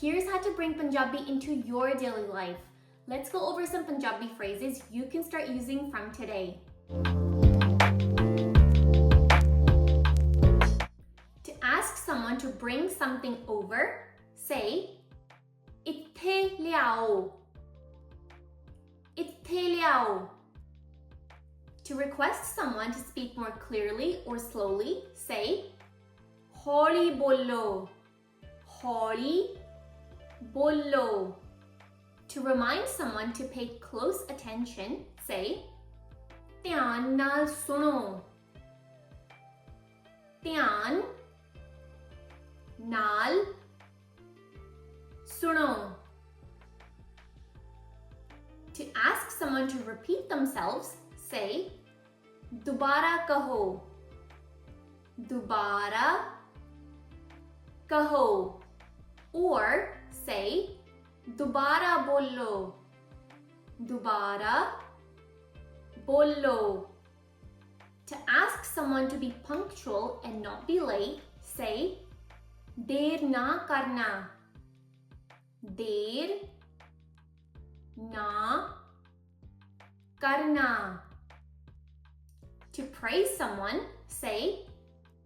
Here's how to bring Punjabi into your daily life. Let's go over some Punjabi phrases you can start using from today. To ask someone to bring something over, say, "Ithe liao." Ithe liao. To request someone to speak more clearly or slowly, say, "Holi bolo." Holi bolo. To remind someone to pay close attention, say, "Dhyan naal suno." Dhyan naal suno. To ask someone to repeat themselves, say, "Dobara kaho." Dobara kaho. Or say, "Dobara bolo." Dobara bolo. To ask someone to be punctual and not be late, say, "Der na karna." Der na karna. To praise someone, say,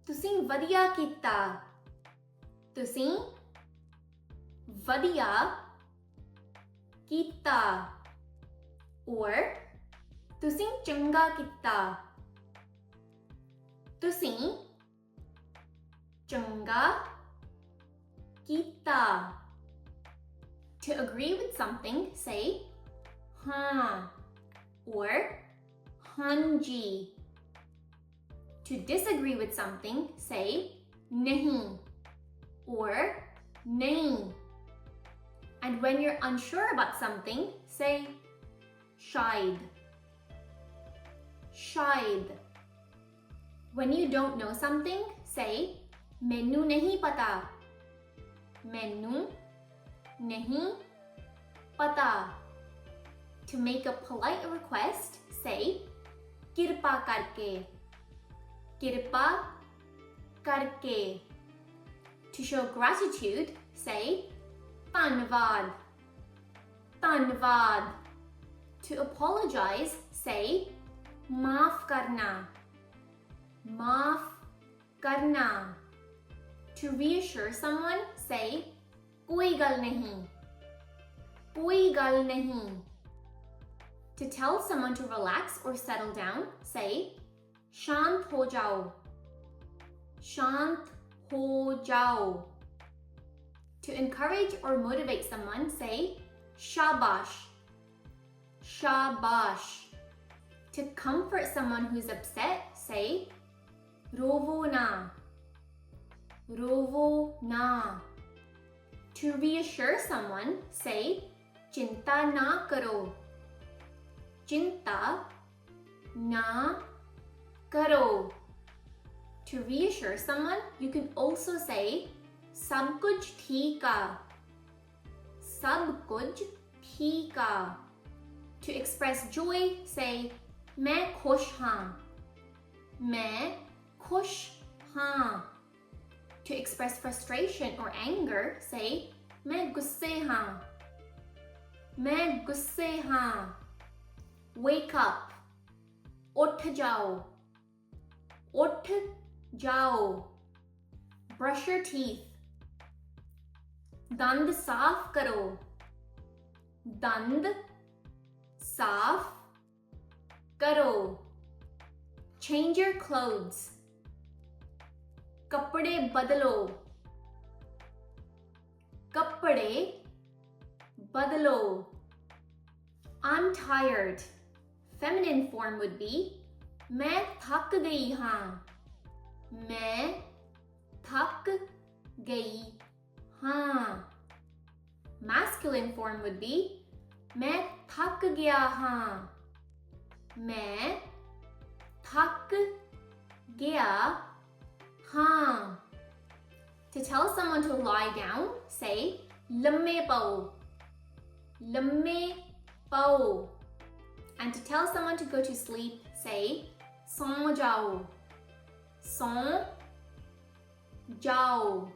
"Tusin vadiya kita." Tusin vadiya kita. Or tusin changa kita. Tusin changa kita. To agree with something, say, "Haan," or "Hanji." To disagree with something, say, "Nahi," or "Nahi." And when you're unsure about something, say, "Shayad." Shayad. When you don't know something, say, "Mainu nahi pata." Mainu nahi pata. To make a polite request, say, "Kirpa karke." Kirpa karke. To show gratitude, say, "Dhanvad." Dhanvad. To apologize, say, "Maaf karna." Maaf karna. To reassure someone, say, "Koi gal nahi." Koi gal nahi. To tell someone to relax or settle down, say, "Shant ho jao." Shant ho jao. To encourage or motivate someone, say, "Shabash." Shabash. To comfort someone who's upset, say, "Rovo na." Rovo na. To reassure someone, say, "Chinta na karo." Chinta na karo. To reassure someone, you can also say, "Sab kuch theek hai." Sab kuch theek hai. To express joy, say, "Main khush haan." Main khush haan. To express frustration or anger, say, "Main gusse haan." Main gusse haan. Wake up. Uth jao. Uth jao. Brush your teeth. Dand saaf karo. Dand saaf karo. Change your clothes. Kapde badlo. Kapde badlo. I'm tired. Feminine form would be, "Main thak gayi haan." Main thak gayi haan. Masculine form would be, "Main thak gaya haan." Main thak gaya haan. To tell someone to lie down, say, "Lamme pao." Lamme pao. And to tell someone to go to sleep, say, "Saun jao." Saun jao.